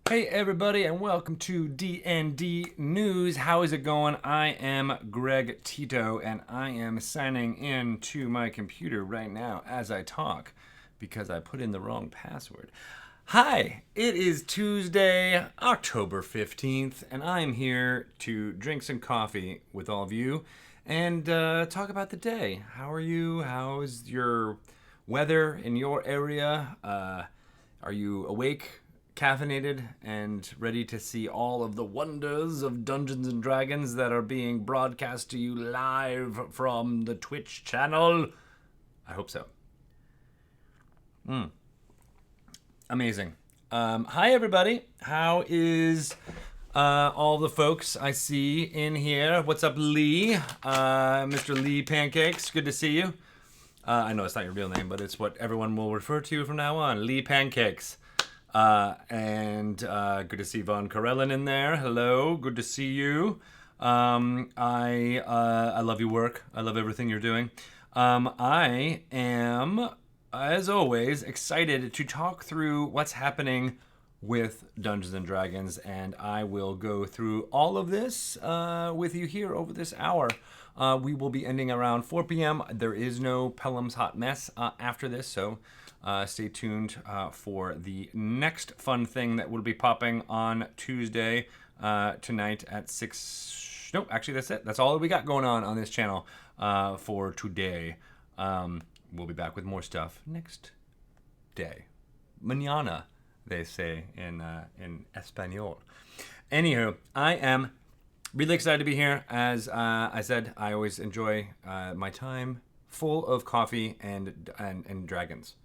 Hey everybody, and welcome to D&D News. How is it going? I am Greg Tito, and I am signing in to my computer right now as I talk because I put in the wrong password. Hi, it is Tuesday, October 15th, and I'm here to drink some coffee with all of you and talk about the day. How are you? How is your weather in your area? Are you awake, caffeinated, and ready to see all of the wonders of Dungeons and Dragons that are being broadcast to you live from the Twitch channel? I hope so. Amazing. Hi, everybody. How is all the folks I see in here? What's up, Lee? Mr. Lee Pancakes, good to see you. I know it's not your real name, but it's what everyone will refer to you from now on. Lee Pancakes. And good to see Von Karellen in there. Hello, good to see you. I love your work. I love everything you're doing. I am, as always, excited to talk through what's happening with Dungeons and Dragons, and I will go through all of this with you here over this hour. We will be ending around 4 p.m. There is no Pelham's Hot Mess after this, so stay tuned for the next fun thing that will be popping on Tuesday tonight at 6. Nope, actually that's it. That's all that we got going on this channel for today. We'll be back with more stuff next day. Mañana, they say in Espanol. Anywho, I am really excited to be here. As I said, I always enjoy my time full of coffee and dragons.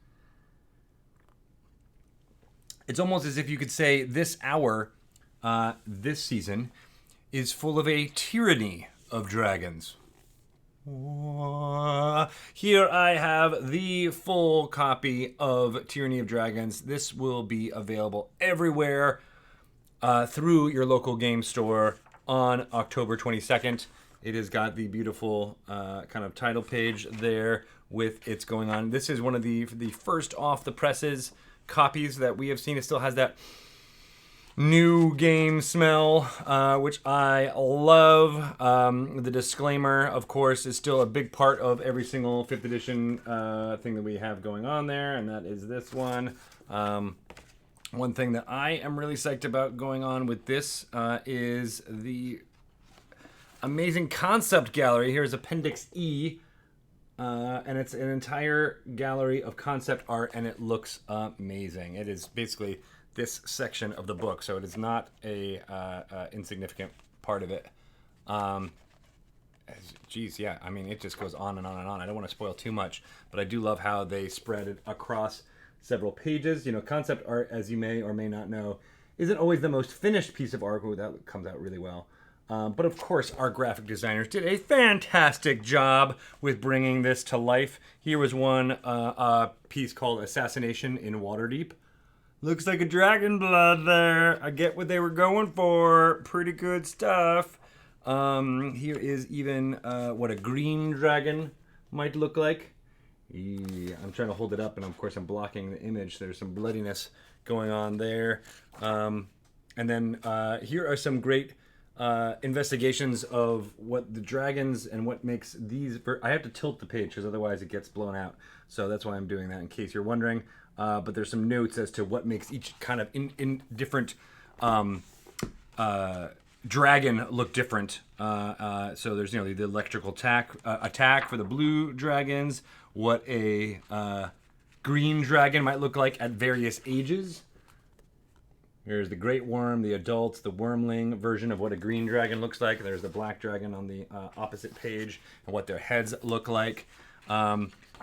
It's almost as if you could say this hour, this season, is full of a tyranny of dragons. Here I have the full copy of Tyranny of Dragons. This will be available everywhere through your local game store on October 22nd. It has got the beautiful kind of title page there with it's going on. This is one of the first off the presses copies that we have seen. It still has that new game smell, which I love. The disclaimer, of course, is still a big part of every single 5th edition thing that we have going on there, and that is this one. One thing that I am really psyched about going on with this is the amazing concept gallery. Here's Appendix E, and it's an entire gallery of concept art, and it looks amazing. It is basically this section of the book, so it is not a insignificant part of it. Geez, yeah, I mean, it just goes on and on and on. I don't want to spoil too much, but I do love how they spread it across several pages. You know, concept art, as you may or may not know, isn't always the most finished piece of art. Ooh, that comes out really well. But of course, our graphic designers did a fantastic job with bringing this to life. Here was one a piece called Assassination in Waterdeep. Looks like a dragon blood there. I get what they were going for. Pretty good stuff. Here is even what a green dragon might look like. Yeah, I'm trying to hold it up, and of course I'm blocking the image. There's some bloodiness going on there. And then here are some great investigations of what the dragons and what makes these... I have to tilt the page because otherwise it gets blown out. So that's why I'm doing that in case you're wondering. But there's some notes as to what makes each kind of in different dragon look different. So there's, you know, the electrical attack for the blue dragons, what a green dragon might look like at various ages. There's the great worm, the adult, the wormling version of what a green dragon looks like. There's the black dragon on the opposite page and what their heads look like.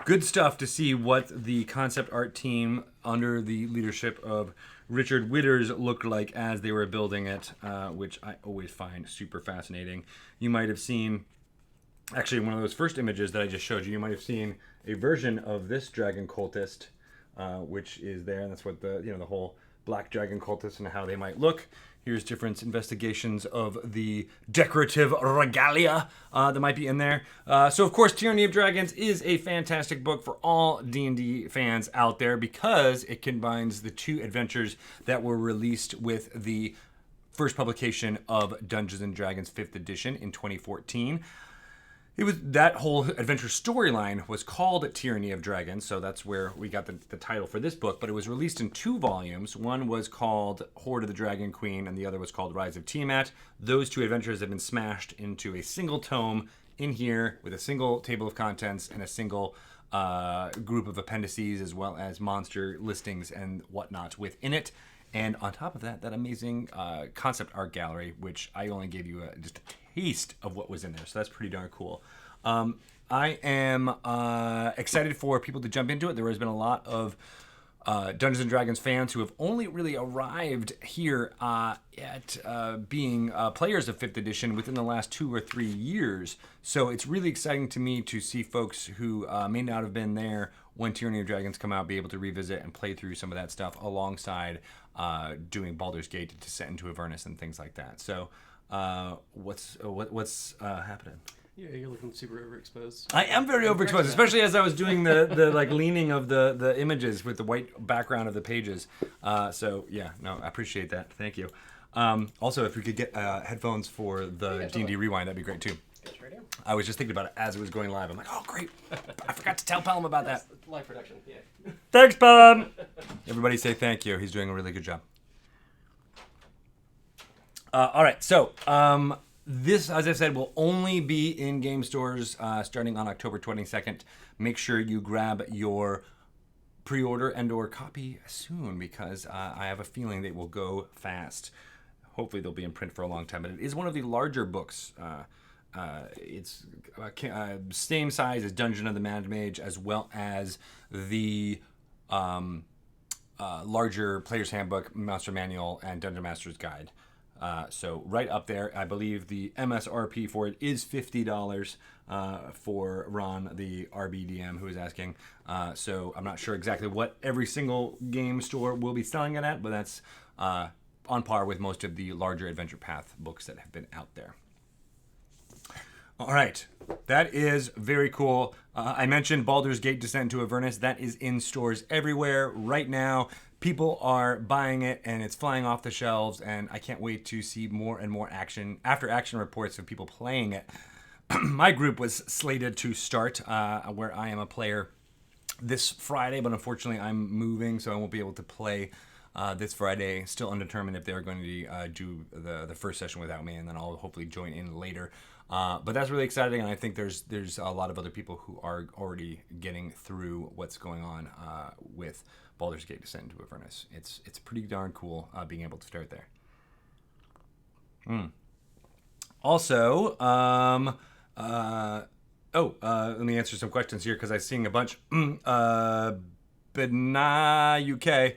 Good stuff to see what the concept art team under the leadership of Richard Witters looked like as they were building it, which I always find super fascinating. You might have seen, actually, one of those first images that I just showed you, you might have seen a version of this dragon cultist, which is there, and that's what the whole black dragon cultists and how they might look. Here's different investigations of the decorative regalia that might be in there. So, of course, Tyranny of Dragons is a fantastic book for all D&D fans out there because it combines the 2 adventures that were released with the first publication of Dungeons & Dragons 5th edition in 2014. It was that whole adventure storyline was called Tyranny of Dragons, so that's where we got the title for this book, but it was released in 2 volumes. One was called Hoard of the Dragon Queen, and the other was called Rise of Tiamat. Those 2 adventures have been smashed into a single tome in here with a single table of contents and a single group of appendices, as well as monster listings and whatnot within it. And on top of that, that amazing concept art gallery, which I only gave you just a taste of what was in there. So that's pretty darn cool. I am excited for people to jump into it. There has been a lot of Dungeons & Dragons fans who have only really arrived here at being players of 5th edition within the last 2 or 3 years. So it's really exciting to me to see folks who may not have been there when Tyranny of Dragons come out be able to revisit and play through some of that stuff alongside doing Baldur's Gate to Descent into Avernus and things like that. So what's happening? Yeah, you're looking super overexposed. I am very overexposed, especially as I was doing the like leaning of the images with the white background of the pages. So yeah, no, I appreciate that. Thank you. Also, if we could get headphones for the D&D Rewind, that'd be great too. I was just thinking about it as it was going live. I'm like, oh great, I forgot to tell Pelham about that. Live production, yeah. Thanks, Pelham. Everybody say thank you. He's doing a really good job. All right, so this, as I said, will only be in game stores starting on October 22nd. Make sure you grab your pre-order and or copy soon because I have a feeling they will go fast. Hopefully they'll be in print for a long time, but it is one of the larger books. It's same size as Dungeon of the Mad Mage, as well as the larger Player's Handbook, Master Manual, and Dungeon Master's Guide. So right up there, I believe the MSRP for it is $50 for Ron, the RBDM, who is asking. So I'm not sure exactly what every single game store will be selling it at, but that's on par with most of the larger Adventure Path books that have been out there. All right, that is very cool. I mentioned Baldur's Gate Descent into Avernus. That is in stores everywhere right now. People are buying it, and it's flying off the shelves, and I can't wait to see more and more action reports of people playing it. My group was slated to start where I am a player this Friday, but unfortunately I'm moving, so I won't be able to play this Friday. Still undetermined if they're going to do the first session without me, and then I'll hopefully join in later. But that's really exciting, and I think there's a lot of other people who are already getting through what's going on with Baldur's Gate Descent into Avernus. It's pretty darn cool being able to start there. Also, let me answer some questions here because I'm seeing a bunch. Benai UK.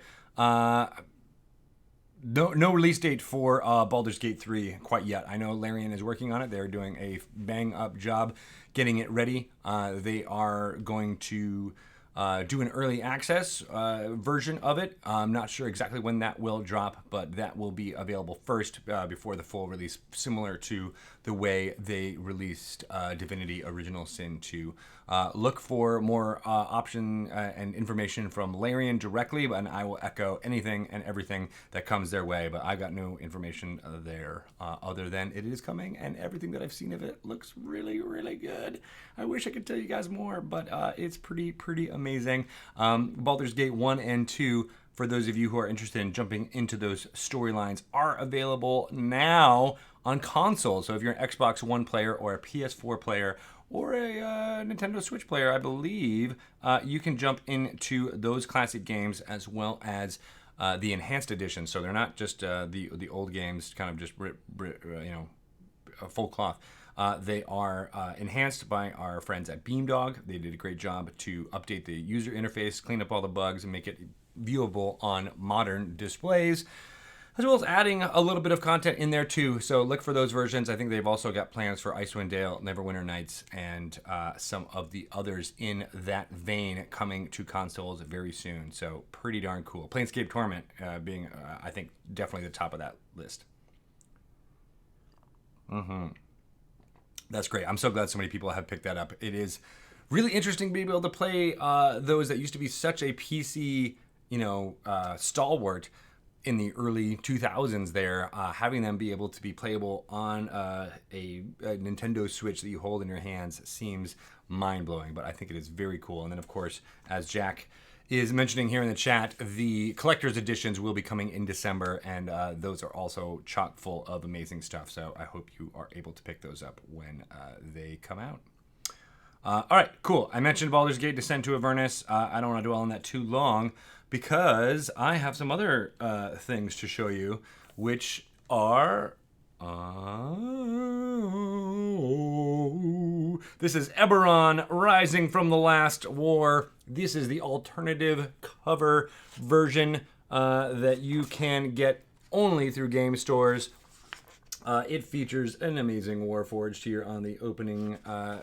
No release date for Baldur's Gate 3 quite yet. I know Larian is working on it. They're doing a bang-up job getting it ready. They are going to do an early access version of it. I'm not sure exactly when that will drop, but that will be available first before the full release, similar to the way they released Divinity Original Sin 2. Look for more option and information from Larian directly, and I will echo anything and everything that comes their way, but I got no information there other than it is coming, and everything that I've seen of it looks really, really good. I wish I could tell you guys more, but it's pretty amazing. Baldur's Gate 1 and 2, for those of you who are interested in jumping into those storylines, are available now on console. So if you're an Xbox One player or a PS4 player or a Nintendo Switch player, I believe, you can jump into those classic games as well as the enhanced edition. So they're not just the old games, kind of just full cloth. They are enhanced by our friends at Beamdog. They did a great job to update the user interface, clean up all the bugs, and make it viewable on modern displays. as well as adding a little bit of content in there too. So look for those versions. I think they've also got plans for Icewind Dale, Neverwinter Nights, and some of the others in that vein coming to consoles very soon. So pretty darn cool. Planescape Torment being, I think, definitely the top of that list. That's great. I'm so glad so many people have picked that up. It is really interesting to be able to play those that used to be such a PC, stalwart in the early 2000s there, having them be able to be playable on a Nintendo Switch that you hold in your hands seems mind-blowing, but I think it is very cool. And then, of course, as Jack is mentioning here in the chat, the collector's editions will be coming in December, and those are also chock full of amazing stuff. So I hope you are able to pick those up when they come out. All right, cool. I mentioned Baldur's Gate Descent to Avernus. I don't want to dwell on that too long because I have some other things to show you, which are... this is Eberron Rising from the Last War. This is the alternative cover version that you can get only through game stores. It features an amazing Warforged here on the opening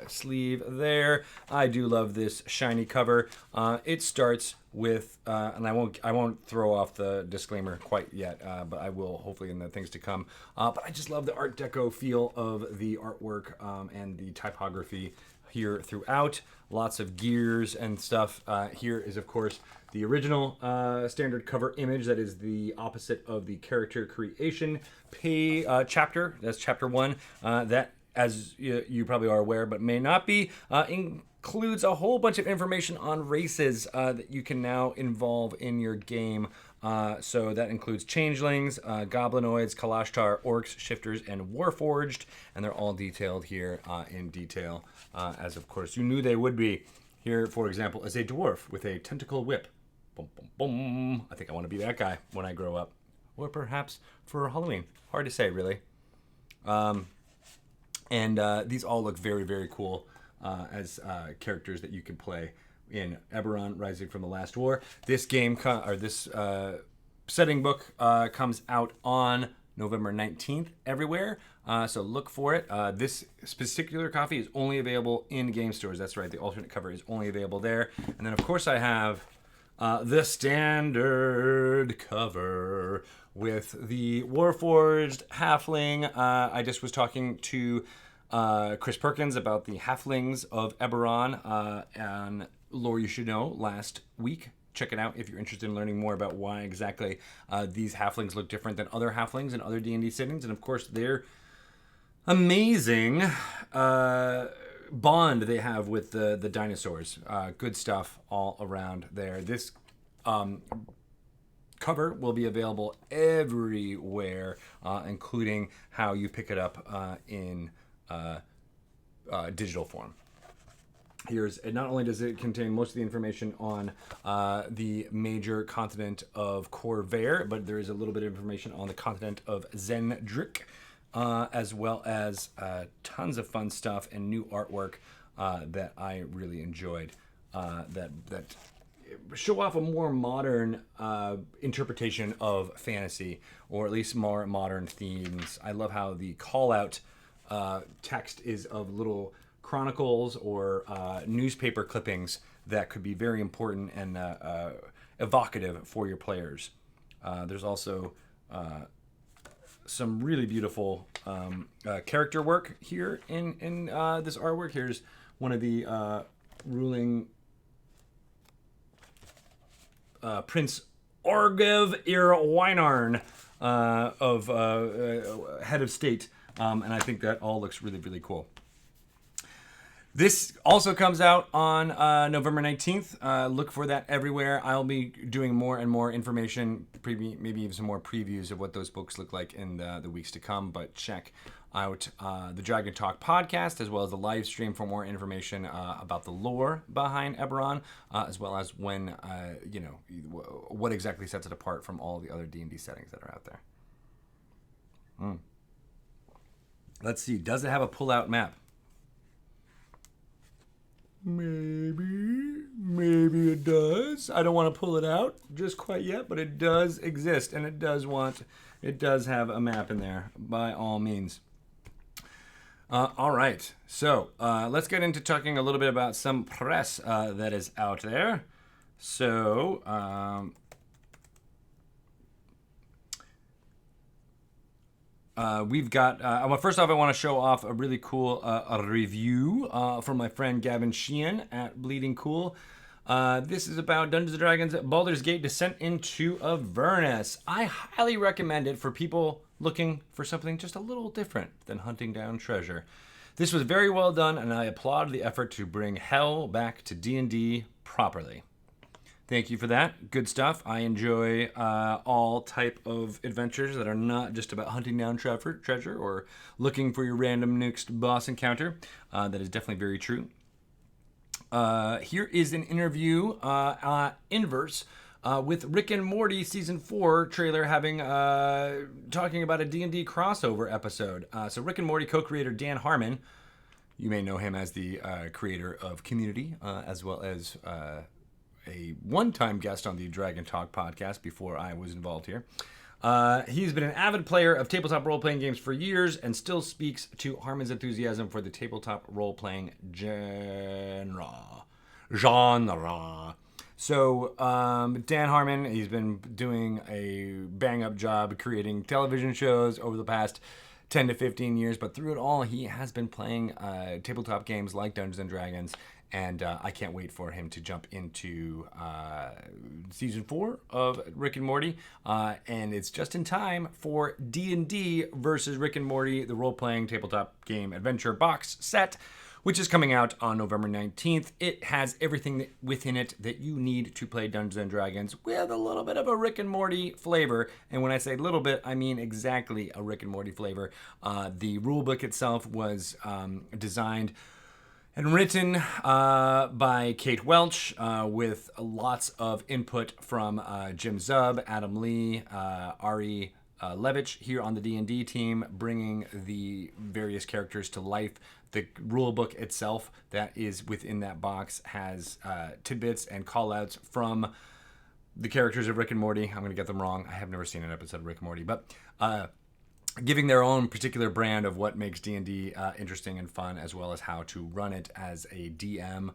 sleeve there. I do love this shiny cover. It starts with, and I won't throw off the disclaimer quite yet, but I will hopefully in the things to come. But I just love the Art Deco feel of the artwork and the typography here throughout. Lots of gears and stuff. Here is, of course, the original standard cover image that is the opposite of the character creation chapter. That's chapter 1. That, as you probably are aware, but may not be, includes a whole bunch of information on races that you can now involve in your game. So that includes changelings, goblinoids, kalashtar, orcs, shifters, and warforged, and they're all detailed here in detail, as of course you knew they would be. Here, for example, is a dwarf with a tentacle whip. Boom, boom, boom. I think I want to be that guy when I grow up. Or perhaps for Halloween. Hard to say, really. And these all look very, very cool as characters that you can play in Eberron Rising from the Last War. This game, this setting book comes out on November 19th everywhere. So look for it. This particular copy is only available in game stores. That's right. The alternate cover is only available there. And then, of course, I have the standard cover with the Warforged halfling. I just was talking to Chris Perkins about the halflings of Eberron and Lore You Should Know last week. Check it out if you're interested in learning more about why exactly these halflings look different than other halflings in other D&D settings. And of course, their amazing bond they have with the dinosaurs. Good stuff all around there. This cover will be available everywhere, including how you pick it up in digital form. Not only does it contain most of the information on the major continent of Corvair, but there is a little bit of information on the continent of Zendrick, as well as tons of fun stuff and new artwork that I really enjoyed that show off a more modern interpretation of fantasy, or at least more modern themes. I love how the call-out text is of little chronicles or newspaper clippings that could be very important and evocative for your players. There's also some really beautiful character work here in this artwork. Here's one of the ruling Prince Orgev Ir-Weinarn of head of state, and I think that all looks really, really cool. This also comes out on November 19th. Look for that everywhere. I'll be doing more and more information, maybe even some more previews of what those books look like in the weeks to come. But check out the Dragon Talk podcast, as well as the live stream for more information about the lore behind Eberron, as well as when, what exactly sets it apart from all the other D&D settings that are out there. Let's see. Does it have a pull-out map? Maybe it does. I don't want to pull it out just quite yet, but it does exist, and it does have a map in there by all means. All right, so let's get into talking a little bit about some press that is out there. So we've got, well, first off, I want to show off a really cool a review from my friend Gavin Sheehan at Bleeding Cool. This is about Dungeons & Dragons Baldur's Gate Descent into Avernus. I highly recommend it for people looking for something just a little different than hunting down treasure. This was very well done, and I applaud the effort to bring hell back to D&D properly. Thank you for that. Good stuff. I enjoy all type of adventures that are not just about hunting down treasure or looking for your random next boss encounter. That is definitely very true. Here is an interview, inverse, with Rick and Morty Season 4 trailer talking about a D&D crossover episode. So Rick and Morty co-creator Dan Harmon, you may know him as the creator of Community, as well as a one-time guest on the Dragon Talk podcast before I was involved here. He's been an avid player of tabletop role-playing games for years and still speaks to Harmon's enthusiasm for the tabletop role-playing genre. So Dan Harmon, he's been doing a bang-up job creating television shows over the past 10 to 15 years, but through it all, he has been playing tabletop games like Dungeons & Dragons, and I can't wait for him to jump into Season 4 of Rick and Morty, and it's just in time for D&D versus Rick and Morty, the role-playing tabletop game adventure box set, which is coming out on November 19th. It has everything within it that you need to play Dungeons & Dragons with a little bit of a Rick and Morty flavor. And when I say little bit, I mean exactly a Rick and Morty flavor. The rulebook itself was designed and written by Kate Welch with lots of input from Jim Zub, Adam Lee, Ari Levitch here on the D&D team, bringing the various characters to life. The rulebook itself that is within that box has tidbits and call-outs from the characters of Rick and Morty. I'm going to get them wrong. I have never seen an episode of Rick and Morty, but giving their own particular brand of what makes D&D interesting and fun, as well as how to run it as a DM.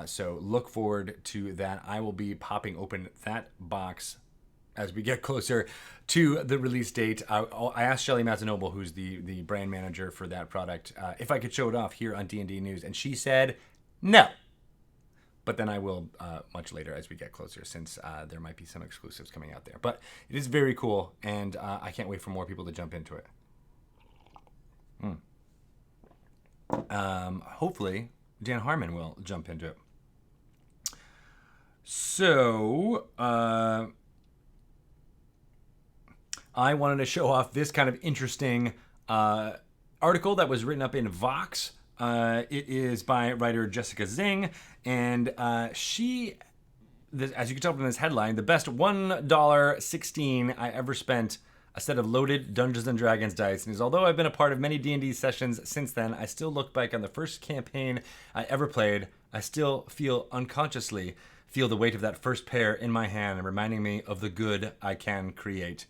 So look forward to that. I will be popping open that box as we get closer to the release date. I asked Shelly Mazzanoble, who's the brand manager for that product, if I could show it off here on D&D News, and she said no. But then I will much later as we get closer, since there might be some exclusives coming out there. But it is very cool, and I can't wait for more people to jump into it. Hopefully, Dan Harmon will jump into it. So, I wanted to show off this kind of interesting article that was written up in Vox. It is by writer Jessica Zing, and she, as you can tell from this headline, the best $1.16 I ever spent a set of loaded Dungeons & Dragons dice. And although I've been a part of many D&D sessions since then, I still look back on the first campaign I ever played. I still unconsciously feel the weight of that first pair in my hand, reminding me of the good I can create.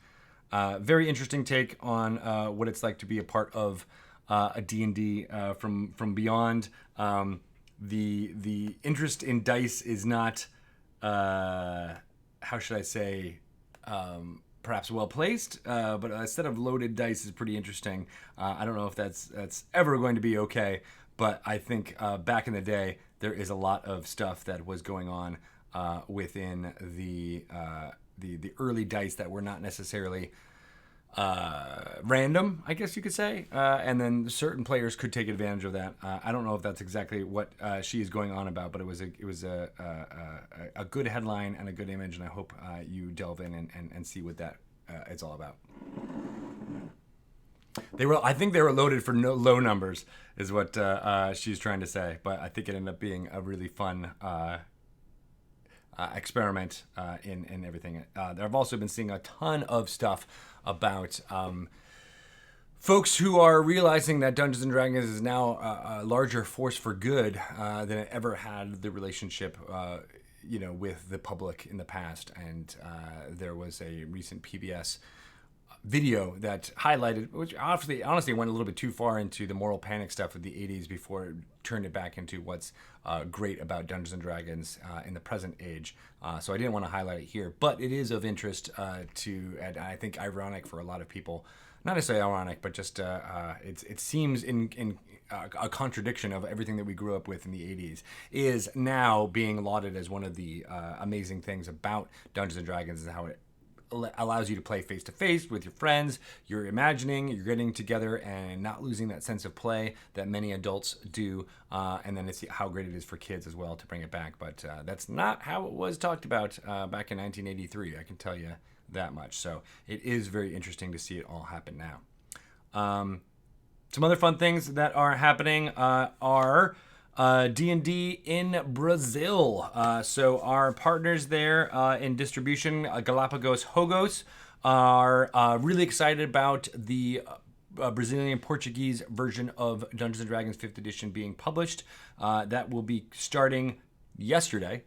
Very interesting take on what it's like to be a part of a D&D from beyond. The interest in dice is not, how should I say, perhaps well placed, but a set of loaded dice is pretty interesting. I don't know if that's ever going to be okay, but I think back in the day there is a lot of stuff that was going on within the early dice that were not necessarily random, I guess you could say, and then certain players could take advantage of that. I don't know if that's exactly what she is going on about, but it was a good headline and a good image, and I hope you delve in and see what that it's all about. I think they were loaded for low numbers, is what she's trying to say, but I think it ended up being a really fun experiment in everything. I've also been seeing a ton of stuff about folks who are realizing that Dungeons and Dragons is now a larger force for good than it ever had the relationship, with the public in the past. And there was a recent PBS video that highlighted, which honestly went a little bit too far into the moral panic stuff of the 80s before it turned it back into what's great about Dungeons and Dragons in the present age. So I didn't want to highlight it here, but it is of interest and I think ironic for a lot of people. Not necessarily ironic, but just it seems in a contradiction of everything that we grew up with in the 80s is now being lauded as one of the amazing things about Dungeons and Dragons is how it allows you to play face to face with your friends. You're imagining, you're getting together and not losing that sense of play that many adults do. And then it's how great it is for kids as well to bring it back. But that's not how it was talked about back in 1983. I can tell you that much. So it is very interesting to see it all happen now. Some other fun things that are happening are D&D in Brazil. So our partners there in distribution, Galapagos Hogos, are really excited about the Brazilian Portuguese version of Dungeons & Dragons 5th edition being published. That will be starting yesterday,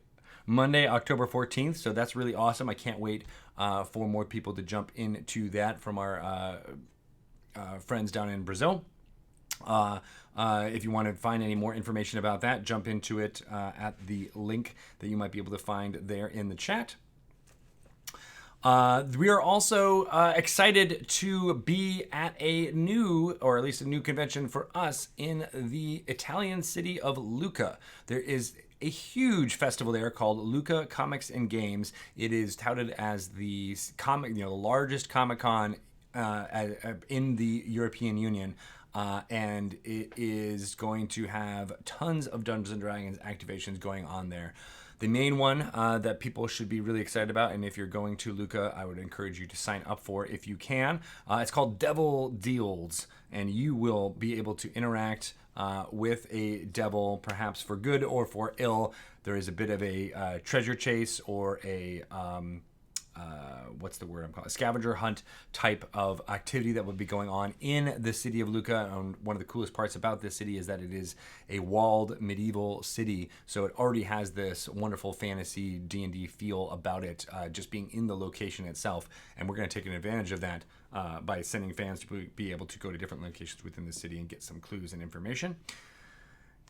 Monday, October 14th. So that's really awesome. I can't wait for more people to jump into that from our friends down in Brazil. If you want to find any more information about that, jump into it at the link that you might be able to find there in the chat. We are also excited to be at a new convention for us in the Italian city of Lucca. There is a huge festival there called Lucca Comics and Games. It is touted as the largest Comic-Con in the European Union. And it is going to have tons of Dungeons & Dragons activations going on there. The main one that people should be really excited about, and if you're going to Lucca, I would encourage you to sign up for if you can. It's called Devil Deals, and you will be able to interact with a devil, perhaps for good or for ill. There is a bit of a treasure chase or a... a scavenger hunt type of activity that would be going on in the city of Lucca. And one of the coolest parts about this city is that it is a walled medieval city, so it already has this wonderful fantasy D&D feel about it, just being in the location itself. And we're going to take an advantage of that by sending fans to be able to go to different locations within the city and get some clues and information.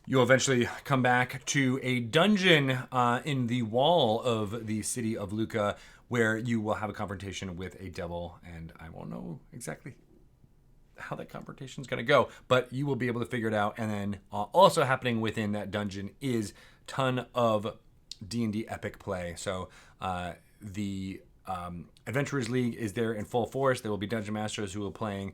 You'll eventually come back to a dungeon in the wall of the city of Lucca where you will have a confrontation with a devil, and I won't know exactly how that confrontation is going to go, but you will be able to figure it out. And then also happening within that dungeon is ton of D&D epic play. So the Adventurers League is there in full force. There will be Dungeon Masters who will be playing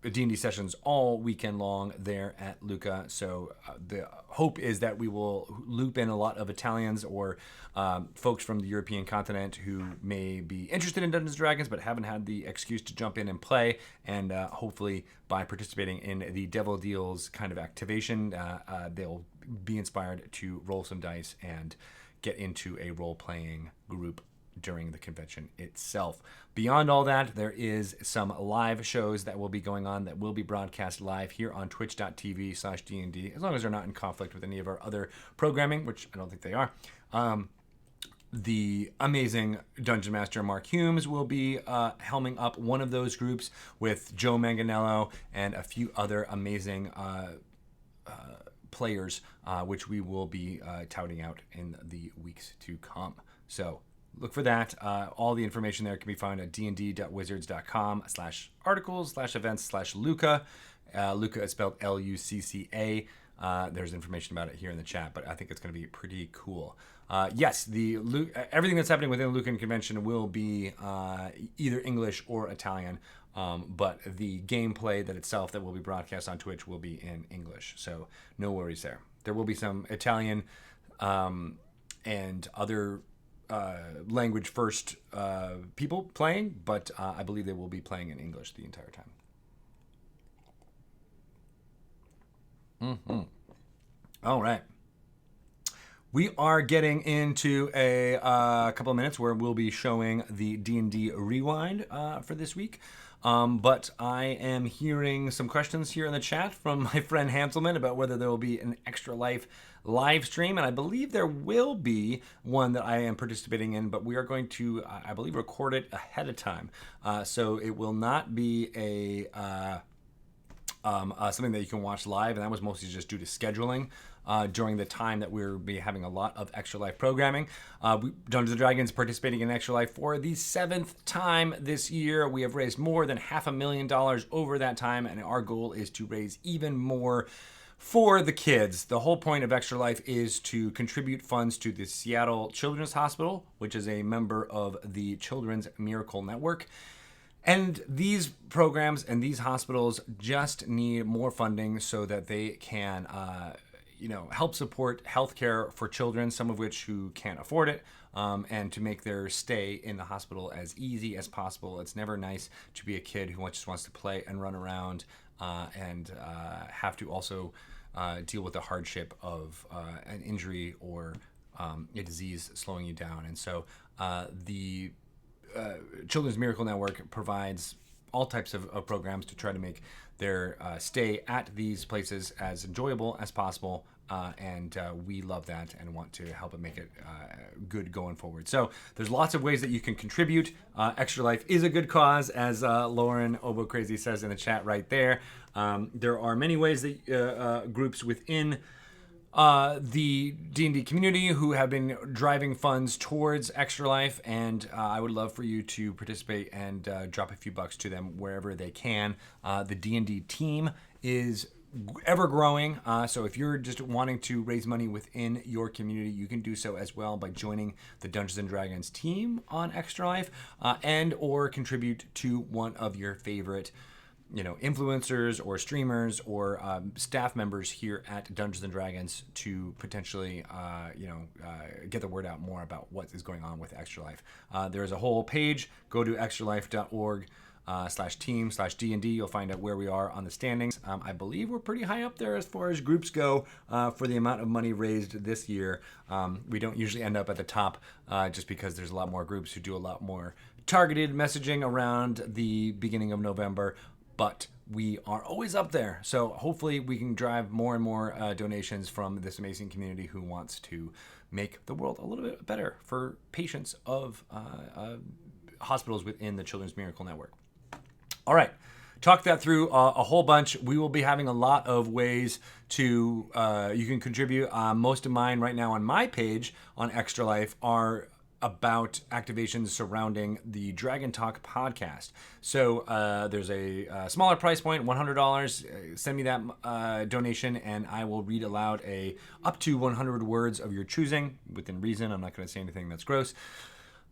D&D sessions all weekend long there at Lucca. So the hope is that we will loop in a lot of Italians or folks from the European continent who may be interested in Dungeons & Dragons but haven't had the excuse to jump in and play. And hopefully by participating in the Devil Deals kind of activation, they'll be inspired to roll some dice and get into a role-playing group during the convention itself. Beyond all that, there is some live shows that will be going on that will be broadcast live here on twitch.tv/DND, as long as they're not in conflict with any of our other programming, which I don't think they are. The amazing Dungeon Master Mark Humes will be helming up one of those groups with Joe Manganello and a few other amazing players, which we will be touting out in the weeks to come. So look for that. All the information there can be found at dnd.wizards.com/articles/events/Lucca. Lucca is spelled Lucca. There's information about it here in the chat, but I think it's going to be pretty cool. Yes, everything that's happening within the Luccan Convention will be either English or Italian, but the gameplay that will be broadcast on Twitch will be in English, so no worries there. There will be some Italian and other language first people playing, but I believe they will be playing in English the entire time. All right. We are getting into a couple of minutes where we'll be showing the D&D Rewind for this week. But I am hearing some questions here in the chat from my friend Hanselman about whether there will be an Extra Life live stream, and I believe there will be one that I am participating in, but we are going to, I believe, record it ahead of time. So it will not be something that you can watch live, and that was mostly just due to scheduling during the time that we'll be having a lot of Extra Life programming. Dungeons & Dragons participating in Extra Life for the 7th time this year. We have raised more than $500,000 over that time, and our goal is to raise even more for the kids. The whole point of Extra Life is to contribute funds to the Seattle Children's Hospital, which is a member of the Children's Miracle Network. And these programs and these hospitals just need more funding so that they can, help support healthcare for children, some of which who can't afford it, and to make their stay in the hospital as easy as possible. It's never nice to be a kid who just wants to play and run around and have to also deal with the hardship of an injury or a disease slowing you down. And so the Children's Miracle Network provides all types of programs to try to make their stay at these places as enjoyable as possible, and we love that and want to help it make it good going forward. So there's lots of ways that you can contribute. Extra Life is a good cause, as Lauren Obo Crazy says in the chat right there. There are many ways that groups within the D&D community who have been driving funds towards Extra Life, and I would love for you to participate and drop a few bucks to them wherever they can. The D&D team is ever growing, so if you're just wanting to raise money within your community, you can do so as well by joining the Dungeons & Dragons team on Extra Life, and or contribute to one of your favorite influencers or streamers or staff members here at Dungeons & Dragons to potentially, get the word out more about what is going on with Extra Life. There's a whole page. Go to extralife.org/team/D&D. You'll find out where we are on the standings. I believe we're pretty high up there as far as groups go for the amount of money raised this year. We don't usually end up at the top just because there's a lot more groups who do a lot more targeted messaging around the beginning of November. But we are always up there. So hopefully we can drive more and more donations from this amazing community who wants to make the world a little bit better for patients of hospitals within the Children's Miracle Network. All right. Talk that through a whole bunch. We will be having a lot of ways to you can contribute. Most of mine right now on my page on Extra Life are about activations surrounding the Dragon Talk podcast. So there's a smaller price point, $100. Send me that donation, and I will read aloud up to 100 words of your choosing, within reason. I'm not going to say anything that's gross.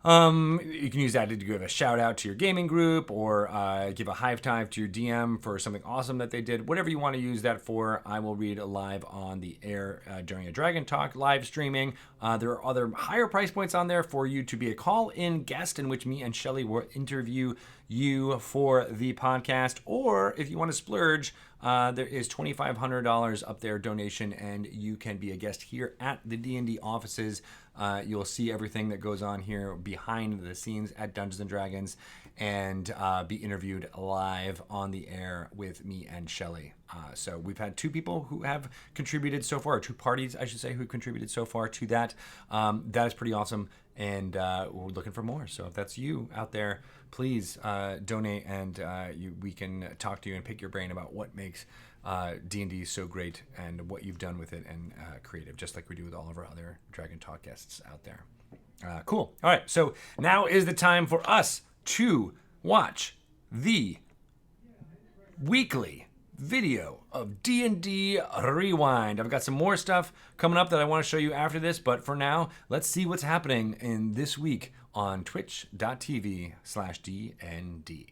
You can use that to give a shout out to your gaming group or give a high five to your DM for something awesome that they did. Whatever you want to use that for, I will read live on the air during a Dragon Talk live streaming. There are other higher price points on there for you to be a call-in guest in which me and Shelly will interview you for the podcast. Or if you want to splurge, there is $2,500 up there donation, and you can be a guest here at the D&D offices. You'll see everything that goes on here behind the scenes at Dungeons & Dragons and be interviewed live on the air with me and Shelly. So we've had two people who have contributed so far, or two parties, I should say, who contributed so far to that. That is pretty awesome, and we're looking for more. So if that's you out there, please donate, and we can talk to you and pick your brain about what makes D&D so great and what you've done with it and creative, just like we do with all of our other Dragon Talk guests out there. Cool. All right, so now is the time for us to watch the weekly video of D&D Rewind. I've got some more stuff coming up that I want to show you after this, but for now, let's see what's happening in this week on twitch.tv/DND.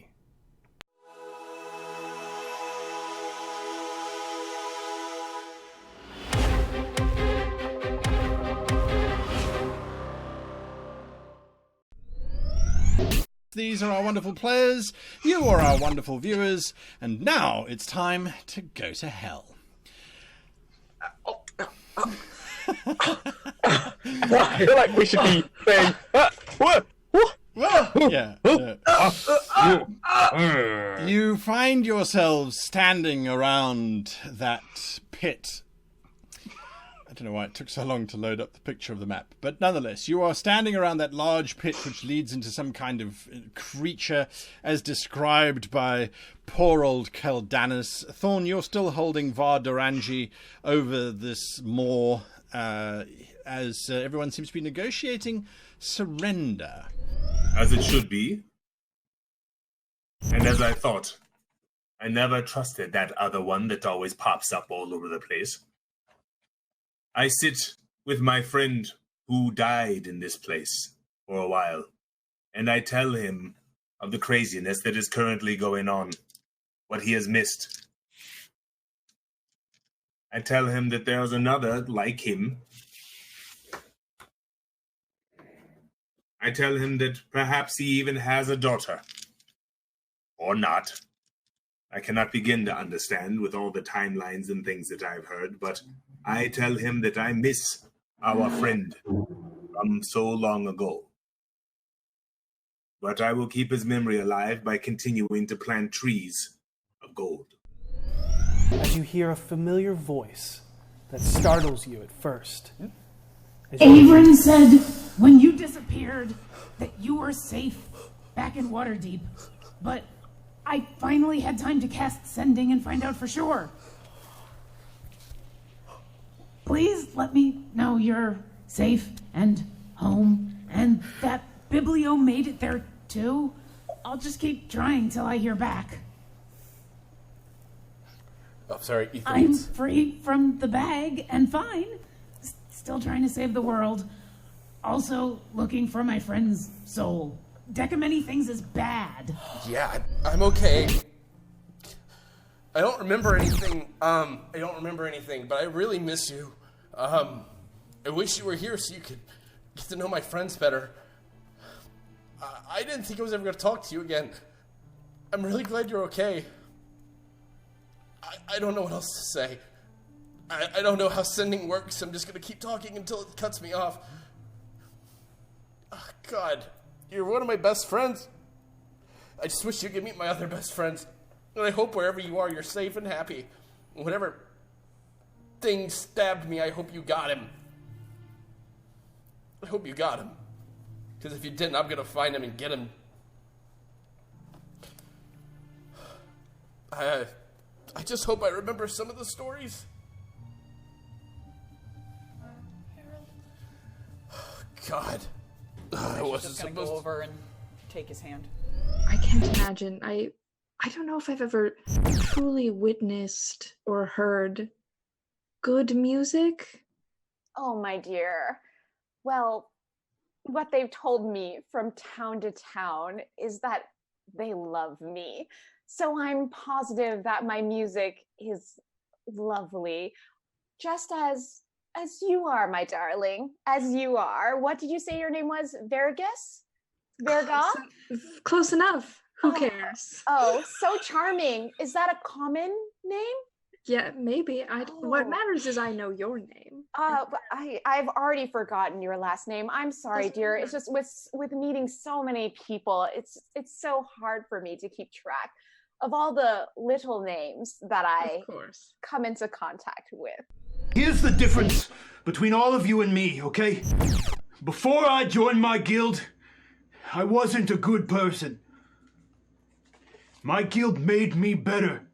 These are our wonderful players, you are our wonderful viewers, and now it's time to go to hell. I feel like we should be saying, what? Yeah. You find yourselves standing around that pit. I don't know why it took so long to load up the picture of the map, but nonetheless, you are standing around that large pit which leads into some kind of creature as described by poor old Keldanis. Thorn, you're still holding Vardarangi over this moor as everyone seems to be negotiating surrender. As it should be. And as I thought, I never trusted that other one that always pops up all over the place. I sit with my friend who died in this place for a while, and I tell him of the craziness that is currently going on, what he has missed. I tell him that there's another like him. I tell him that perhaps he even has a daughter. Or not. I cannot begin to understand with all the timelines and things that I've heard, but I tell him that I miss our friend from so long ago. But I will keep his memory alive by continuing to plant trees of gold. As you hear a familiar voice that startles you at first. Eberron said when you disappeared that you were safe back in Waterdeep, but I finally had time to cast Sending and find out for sure. Please let me know you're safe and home and that Biblio made it there too. I'll just keep trying till I hear back. Oh, sorry, Ethan. I'm free from the bag and fine. Still trying to save the world. Also looking for my friend's soul. Deck of many things is bad. Yeah, I'm okay. I don't remember anything, but I really miss you. I wish you were here so you could get to know my friends better. I didn't think I was ever going to talk to you again. I'm really glad you're okay. I don't know what else to say. I don't know how Sending works. I'm just going to keep talking until it cuts me off. Oh, God, you're one of my best friends. I just wish you could meet my other best friends. And I hope wherever you are, you're safe and happy. Whatever thing stabbed me, I hope you got him. I hope you got him. Because if you didn't, I'm going to find him and get him. I just hope I remember some of the stories. God. I wasn't just gonna go over and take his hand. I can't imagine. I don't know if I've ever truly witnessed or heard good music. Oh, my dear. Well, what they've told me from town to town is that they love me. So I'm positive that my music is lovely. Just as you are, my darling. As you are. What did you say your name was? Vergus? Verga? Close enough. Who cares? Oh, so charming. Is that a common name? Yeah, maybe. What matters is I know your name. But I've already forgotten your last name. I'm sorry, dear. It's just with meeting so many people, it's so hard for me to keep track of all the little names that I come into contact with. Here's the difference between all of you and me, okay? Before I joined my guild, I wasn't a good person. My guild made me better.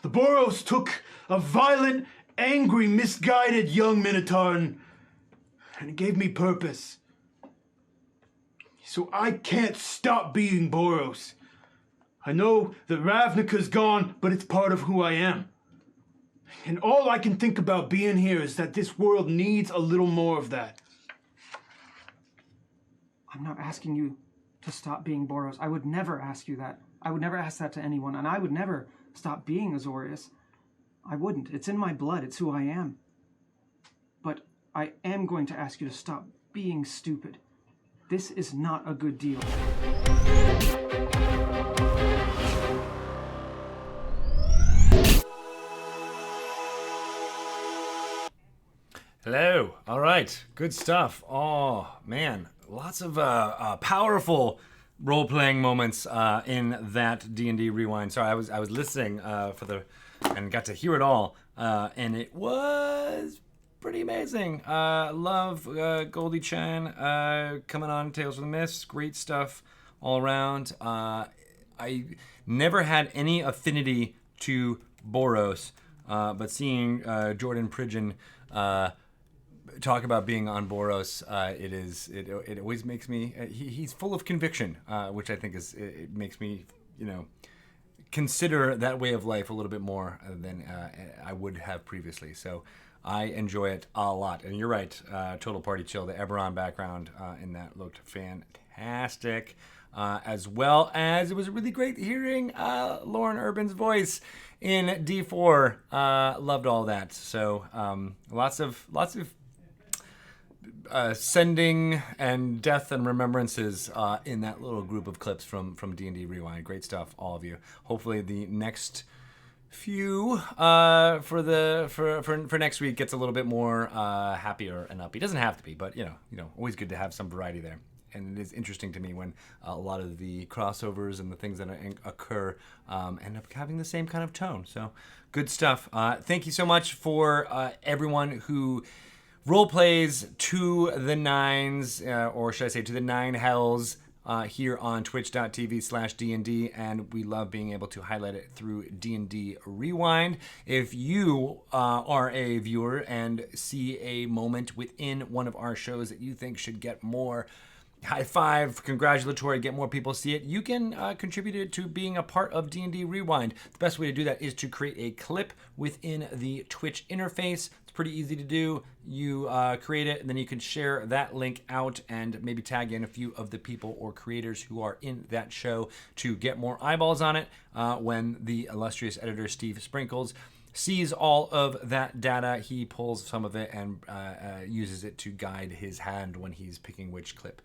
The Boros took a violent, angry, misguided young Minotaur and it gave me purpose. So I can't stop being Boros. I know that Ravnica's gone, but it's part of who I am. And all I can think about being here is that this world needs a little more of that. I'm not asking you to stop being Boros. I would never ask you that. I would never ask that to anyone, and I would never stop being Azorius. I wouldn't. It's in my blood. It's who I am. But I am going to ask you to stop being stupid. This is not a good deal. Hello, go. All right, good stuff. Oh man, lots of powerful role-playing moments in that D&D rewind. Sorry, I was listening and got to hear it all, and it was pretty amazing. Love Goldie Chan coming on Tales from the Mists. Great stuff all around. I never had any affinity to Boros, but seeing Jordan Pridgeon talk about being on Boros, it always makes me. He's full of conviction, which I think it makes me, consider that way of life a little bit more than I would have previously. So I enjoy it a lot. And you're right, total party chill. The Eberron background in that looked fantastic. As well as it was really great hearing Lauren Urban's voice in D4. Loved all that. So lots of sending and death and remembrances in that little group of clips from D&D Rewind. Great stuff, all of you. Hopefully the next few for next week gets a little bit more happier and upbeat. It doesn't have to be, but always good to have some variety there. And it is interesting to me when a lot of the crossovers and the things that occur end up having the same kind of tone. So good stuff. Thank you so much for everyone who role plays to the nines, or should I say to the nine hells, here on twitch.tv/DND, and we love being able to highlight it through D&D Rewind. If you are a viewer and see a moment within one of our shows that you think should get more high five, congratulatory, get more people see it, you can contribute it to being a part of D&D Rewind. The best way to do that is to create a clip within the Twitch interface. It's pretty easy to do. You create it, and then you can share that link out and maybe tag in a few of the people or creators who are in that show to get more eyeballs on it when the illustrious editor Steve Sprinkles sees all of that data. He pulls some of it and uses it to guide his hand when he's picking which clip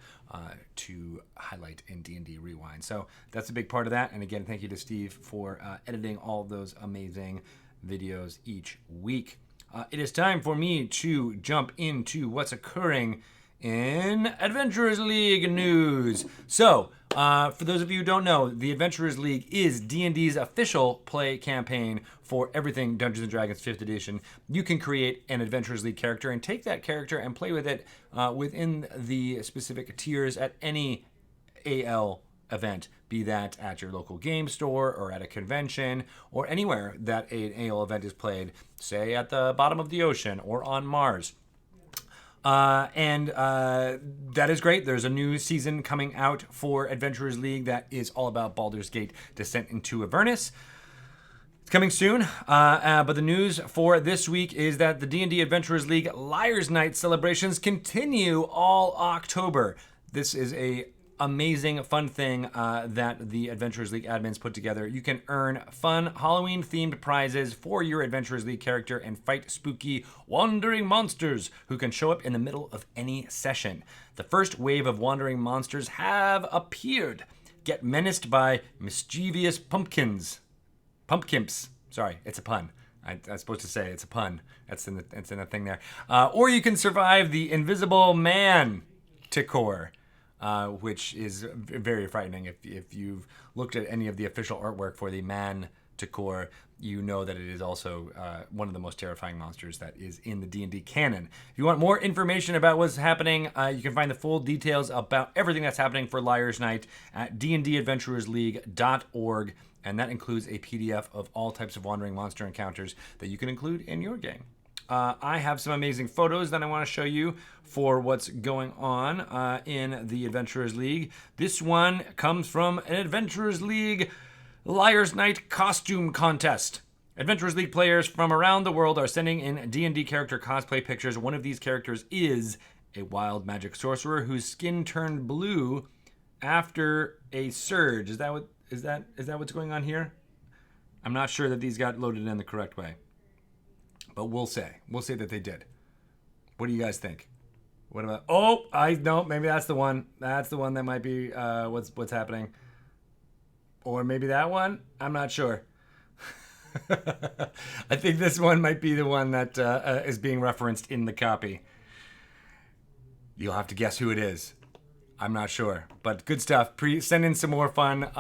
to highlight in D&D Rewind. So that's a big part of that. And again, thank you to Steve for editing all of those amazing videos each week. It is time for me to jump into what's occurring in Adventurers League news. So, for those of you who don't know, the Adventurers League is D&D's official play campaign for everything Dungeons & Dragons 5th edition. You can create an Adventurers League character and take that character and play with it within the specific tiers at any AL event, be that at your local game store or at a convention or anywhere that an AL event is played, say at the bottom of the ocean or on Mars. That is great. There's a new season coming out for Adventurers League that is all about Baldur's Gate Descent into Avernus. It's coming soon, but the news for this week is that the D&D Adventurers League Liars Night celebrations continue all October. This is a amazing, fun thing that the Adventurers League admins put together. You can earn fun Halloween-themed prizes for your Adventurers League character and fight spooky wandering monsters who can show up in the middle of any session. The first wave of wandering monsters have appeared. Get menaced by mischievous pumpkins. Pumpkimps. Sorry, it's a pun. I was supposed to say it's a pun. It's in the thing there. Or you can survive the invisible man Tikor. Which is very frightening. If you've looked at any of the official artwork for the Man Tikor, you know that it is also one of the most terrifying monsters that is in the D&D canon. If you want more information about what's happening, you can find the full details about everything that's happening for Liars Night at dndadventurersleague.org, and that includes a PDF of all types of wandering monster encounters that you can include in your game. I have some amazing photos that I want to show you for what's going on in the Adventurers League. This one comes from an Adventurers League Liars Night costume contest. Adventurers League players from around the world are sending in D&D character cosplay pictures. One of these characters is a wild magic sorcerer whose skin turned blue after a surge. Is that what's going on here? I'm not sure that these got loaded in the correct way. But we'll say that they did. What do you guys think? What about? Oh, I know. Maybe that's the one. That's the one that might be what's happening. Or maybe that one. I'm not sure. I think this one might be the one that is being referenced in the copy. You'll have to guess who it is. I'm not sure, but good stuff. Send in some more fun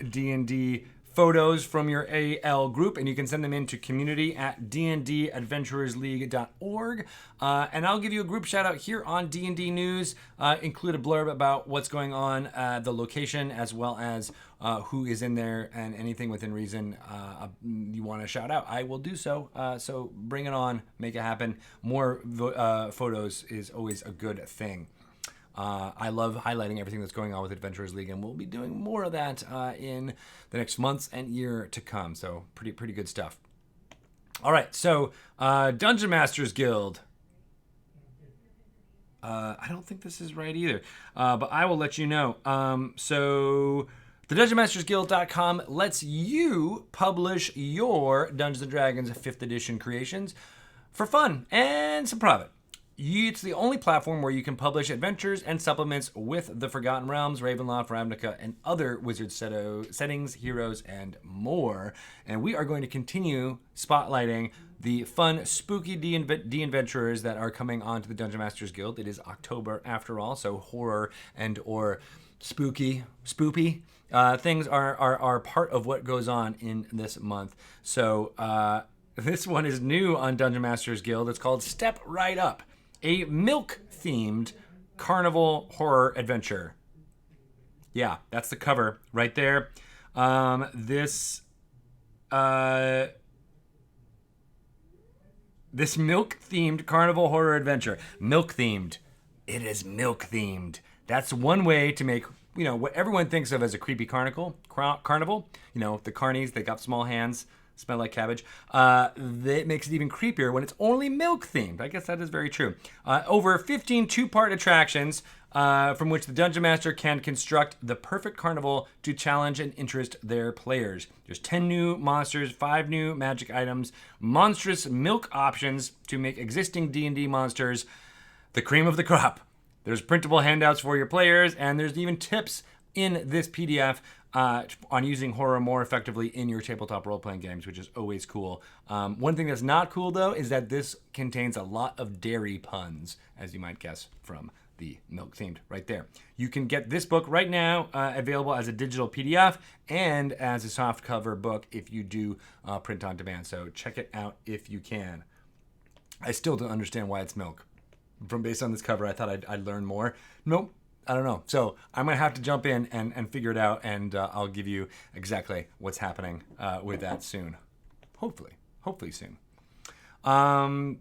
D&D photos from your AL group, and you can send them in to community@dndadventurersleague.org. And I'll give you a group shout out here on D&D News. Include a blurb about what's going on, the location, as well as who is in there, and anything within reason you want to shout out. I will do so. So bring it on, make it happen. More photos is always a good thing. I love highlighting everything that's going on with Adventurers League, and we'll be doing more of that in the next months and year to come. So pretty good stuff. All right, so Dungeon Masters Guild. I don't think this is right either, but I will let you know. So the DungeonMastersGuild.com lets you publish your Dungeons & Dragons 5th edition creations for fun and some profit. It's the only platform where you can publish adventures and supplements with the Forgotten Realms, Ravenloft, Ravnica, and other Wizard settings, heroes, and more. And we are going to continue spotlighting the fun, spooky D-adventurers that are coming onto the Dungeon Masters Guild. It is October after all, so horror and or spoopy things are part of what goes on in this month. So this one is new on Dungeon Masters Guild. It's called Step Right Up, a milk-themed carnival horror adventure. Yeah, that's the cover right there. This milk-themed carnival horror adventure. Milk-themed. It is milk-themed. That's one way to make, what everyone thinks of as a creepy carnival. The carnies, they got small hands, smell like cabbage. That makes it even creepier when it's only milk-themed. I guess that is very true. Over 15 two-part attractions from which the Dungeon Master can construct the perfect carnival to challenge and interest their players. There's 10 new monsters, 5 new magic items, monstrous milk options to make existing D&D monsters the cream of the crop. There's printable handouts for your players, and there's even tips in this PDF on using horror more effectively in your tabletop role-playing games, which is always cool. One thing that's not cool, though, is that this contains a lot of dairy puns, as you might guess from the milk-themed right there. You can get this book right now, available as a digital PDF and as a softcover book if you do print on demand. So check it out if you can. I still don't understand why it's milk. Based on this cover, I thought I'd learn more. Nope. I don't know. So I'm going to have to jump in and figure it out, and I'll give you exactly what's happening with that soon. Hopefully soon.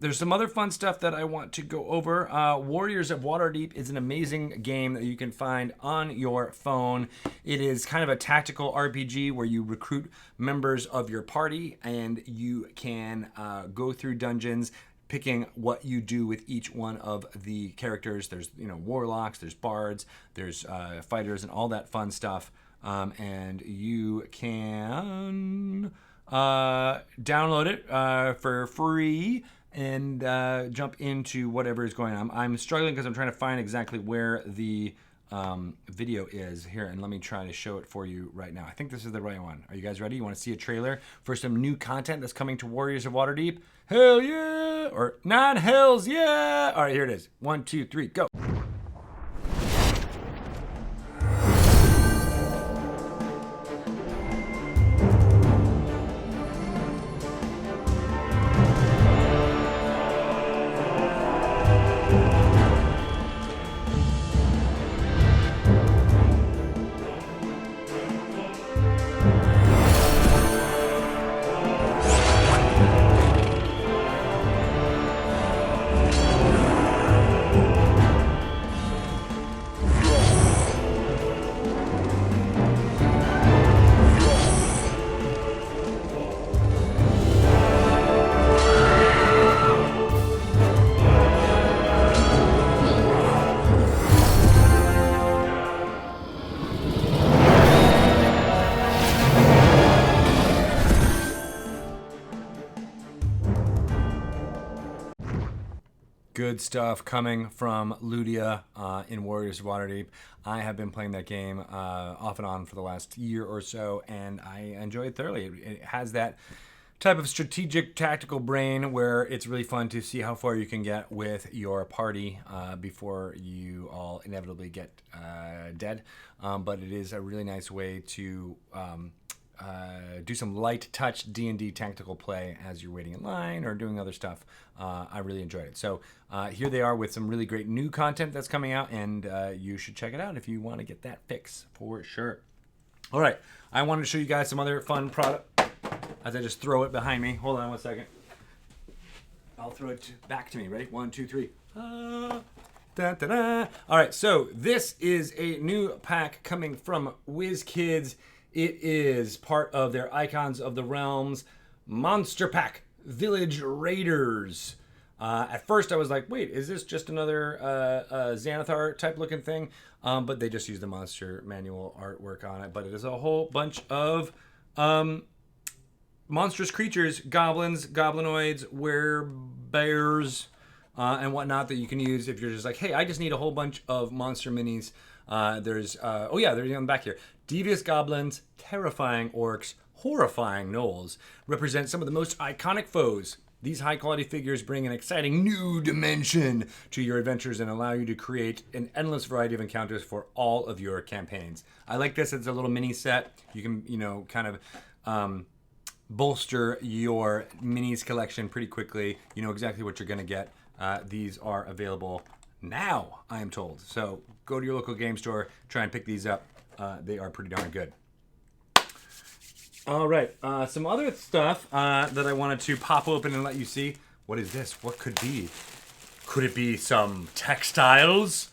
There's some other fun stuff that I want to go over. Warriors of Waterdeep is an amazing game that you can find on your phone. It is kind of a tactical RPG where you recruit members of your party, and you can go through dungeons, picking what you do with each one of the characters. There's warlocks, there's bards, there's fighters, and all that fun stuff. And you can download it for free and jump into whatever is going on. I'm struggling because I'm trying to find exactly where the video is here, and let me try to show it for you right now. I think this is the right one. Are you guys ready? You want to see a trailer for some new content that's coming to Warriors of Waterdeep? Hell yeah! Or not hells yeah! All right, here it is. 1, 2, 3, go. Good stuff coming from Ludia in Warriors of Waterdeep. I have been playing that game off and on for the last year or so, and I enjoy it thoroughly. It has that type of strategic tactical brain where it's really fun to see how far you can get with your party before you all inevitably get dead. But it is a really nice way to do some light touch D&D tactical play as you're waiting in line or doing other stuff. I really enjoyed it. So here they are with some really great new content that's coming out, and you should check it out if you want to get that fix for sure. All right, I wanted to show you guys some other fun product. As I just throw it behind me. Hold on one second. I'll throw it back to me. Ready? 1, 2, 3. Da, da, da. All right, so this is a new pack coming from WizKids. It is part of their Icons of the Realms Monster Pack Village Raiders. At first I was like, wait, is this just another Xanathar type looking thing? But they just used the monster manual artwork on it. But it is a whole bunch of monstrous creatures, goblins, goblinoids, werebears, and whatnot that you can use if you're just like, hey, I just need a whole bunch of monster minis. There's on the back here. Devious goblins, terrifying orcs, horrifying gnolls represent some of the most iconic foes. These high-quality figures bring an exciting new dimension to your adventures and allow you to create an endless variety of encounters for all of your campaigns. I like this. It's a little mini set. You can, kind of bolster your minis collection pretty quickly. You know exactly what you're going to get. These are available now, I am told. So go to your local game store, try and pick these up. They are pretty darn good. All right, some other stuff that I wanted to pop open and let you see. What is this? What could be? Could it be some textiles?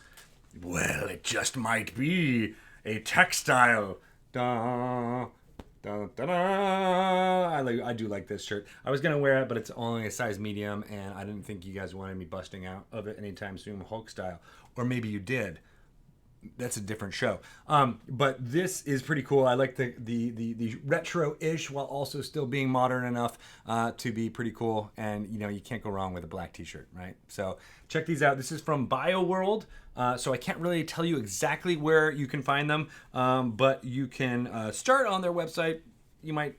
Well, it just might be a textile. Da, da, da, da. I do like this shirt. I was going to wear it, but it's only a size medium, and I didn't think you guys wanted me busting out of it anytime soon, Hulk style. Or maybe you did. That's a different show. But this is pretty cool. I like the retro-ish while also still being modern enough to be pretty cool. And, you can't go wrong with a black t-shirt, right? So check these out. This is from BioWorld. So I can't really tell you exactly where you can find them. But you can start on their website. You might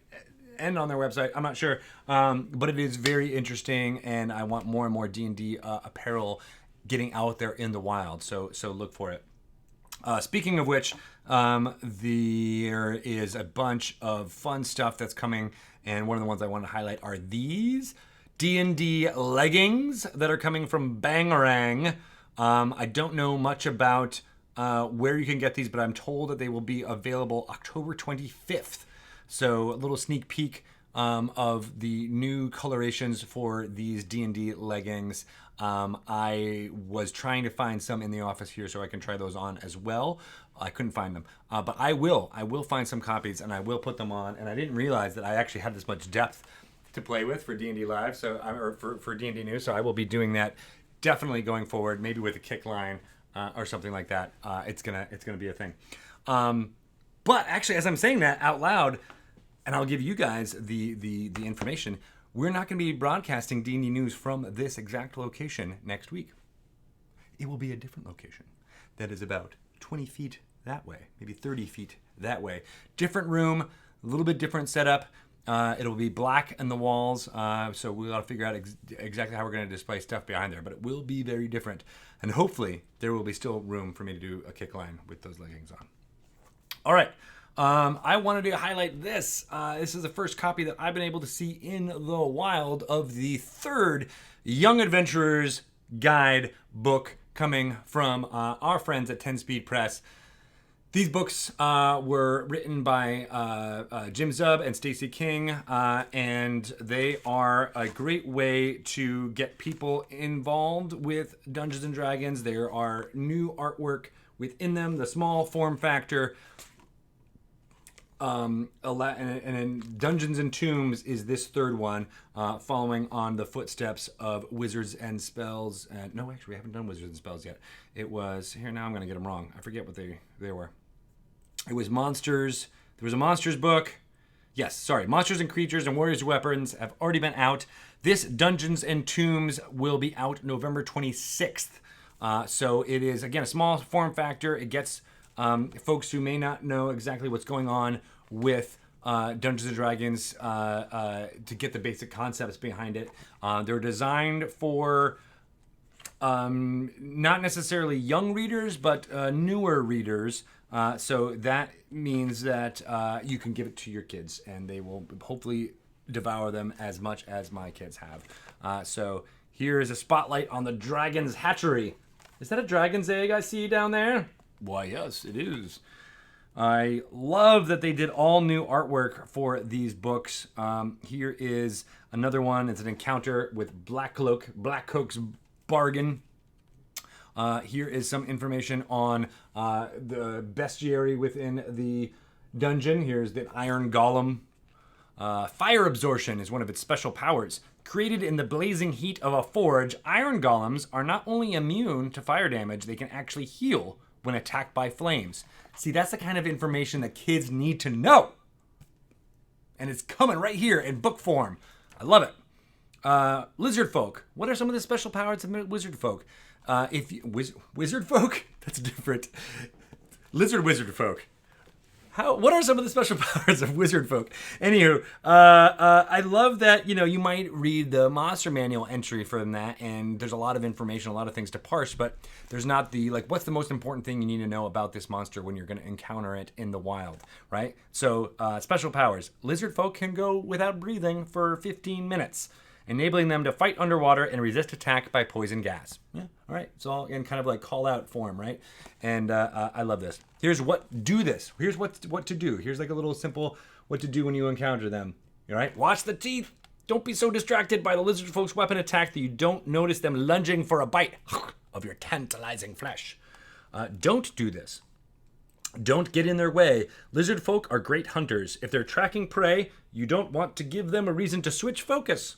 end on their website. I'm not sure. But it is very interesting. And I want more and more D&D apparel getting out there in the wild. So look for it. Speaking of which, there is a bunch of fun stuff that's coming, and one of the ones I want to highlight are these D&D leggings that are coming from Bangarang. I don't know much about where you can get these, but I'm told that they will be available October 25th. So a little sneak peek of the new colorations for these D&D leggings. I was trying to find some in the office here so I can try those on as well. I couldn't find them, but I will find some copies and I will put them on. And I didn't realize that I actually had this much depth to play with for D&D Live, or for D&D News. So I will be doing that definitely going forward, maybe with a kick line or something like that. It's gonna be a thing. But actually, as I'm saying that out loud, and I'll give you guys the information. We're not going to be broadcasting D&D News from this exact location next week. It will be a different location that is about 20 feet that way, maybe 30 feet that way. Different room, a little bit different setup. It'll be black in the walls, so we'll got to figure out exactly how we're going to display stuff behind there, but it will be very different. And hopefully there will be still room for me to do a kick line with those leggings on. All right. I wanted to highlight this. This is the first copy that I've been able to see in the wild of the third Young Adventurers Guide book coming from our friends at 10 Speed Press. These books were written by Jim Zub and Stacey King, and they are a great way to get people involved with Dungeons & Dragons. There are new artwork within them, the small form factor. And Dungeons and Tombs is this third one, following on the footsteps of Wizards and Spells. No, actually, we haven't done Wizards and Spells yet. It was, here now I'm going to get them wrong. I forget what they were. It was Monsters. There was a Monsters book. Yes, sorry. Monsters and Creatures and Warriors' Weapons have already been out. This Dungeons and Tombs will be out November 26th. So it is, again, a small form factor. It gets folks who may not know exactly what's going on with Dungeons and Dragons to get the basic concepts behind it. They're designed for not necessarily young readers, but newer readers. So that means that you can give it to your kids, and they will hopefully devour them as much as my kids have. So here is a spotlight on the dragon's hatchery. Is that a dragon's egg I see down there? Why, yes, it is. I love that they did all new artwork for these books. Here is another one. It's an encounter with Blackcloak's bargain. Here is some information on the bestiary within the dungeon. Here's the Iron Golem. Fire absorption is one of its special powers. Created in the blazing heat of a forge, iron golems are not only immune to fire damage, they can actually heal when attacked by flames. See, that's the kind of information that kids need to know. And it's coming right here in book form. I love it. Lizard folk. What are some of the special powers of wizard folk? Wizard folk? That's different. Wizard folk. What are some of the special powers of wizard folk? Anywho, I love that, you might read the monster manual entry from that, and there's a lot of information, a lot of things to parse, but there's not the, what's the most important thing you need to know about this monster when you're going to encounter it in the wild, right? So, special powers. Lizard folk can go without breathing for 15 minutes, enabling them to fight underwater and resist attack by poison gas. Yeah, all right. It's all in kind of call out form, right? And I love this. Here's Here's what to do. Here's a little simple what to do when you encounter them. All right. Watch the teeth. Don't be so distracted by the lizard folk's weapon attack that you don't notice them lunging for a bite of your tantalizing flesh. Don't do this. Don't get in their way. Lizard folk are great hunters. If they're tracking prey, you don't want to give them a reason to switch focus.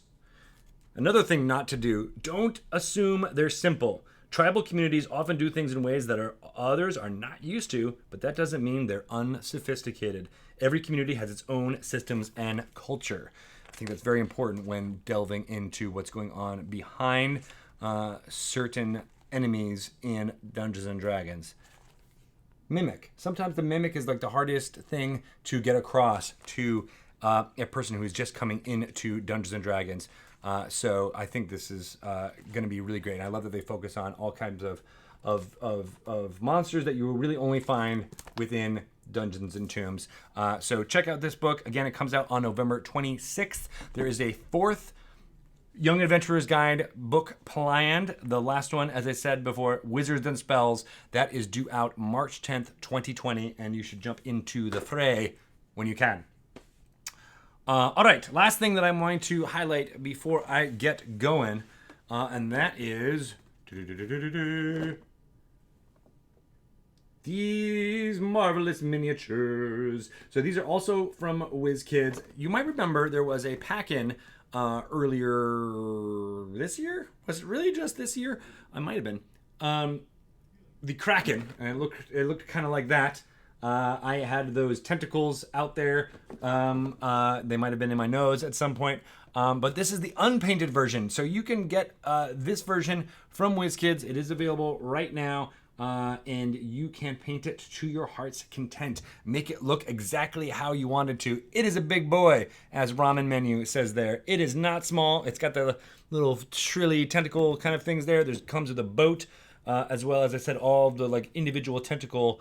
Another thing not to do, don't assume they're simple. Tribal communities often do things in ways that others are not used to, but that doesn't mean they're unsophisticated. Every community has its own systems and culture. I think that's very important when delving into what's going on behind certain enemies in Dungeons and Dragons. Mimic. Sometimes the mimic is the hardest thing to get across to a person who is just coming into Dungeons and Dragons. So I think this is going to be really great. And I love that they focus on all kinds of monsters that you will really only find within Dungeons and Tombs. So check out this book. Again, it comes out on November 26th. There is a fourth Young Adventurer's Guide book planned. The last one, as I said before, Wizards and Spells, that is due out March 10th, 2020. And you should jump into the fray when you can. All right, last thing that I'm going to highlight before I get going, and that is these marvelous miniatures. So these are also from WizKids. You might remember there was a pack-in earlier this year. Was it really just this year? I might have been. The Kraken, and it looked kind of like that. I had those tentacles out there. They might have been in my nose at some point. But this is the unpainted version. So you can get this version from WizKids. It is available right now. And you can paint it to your heart's content. Make it look exactly how you want it to. It is a big boy, as Ramen Menu says there. It is not small. It's got the little shrilly tentacle kind of things there. It comes with a boat. As well as I said, all the individual tentacle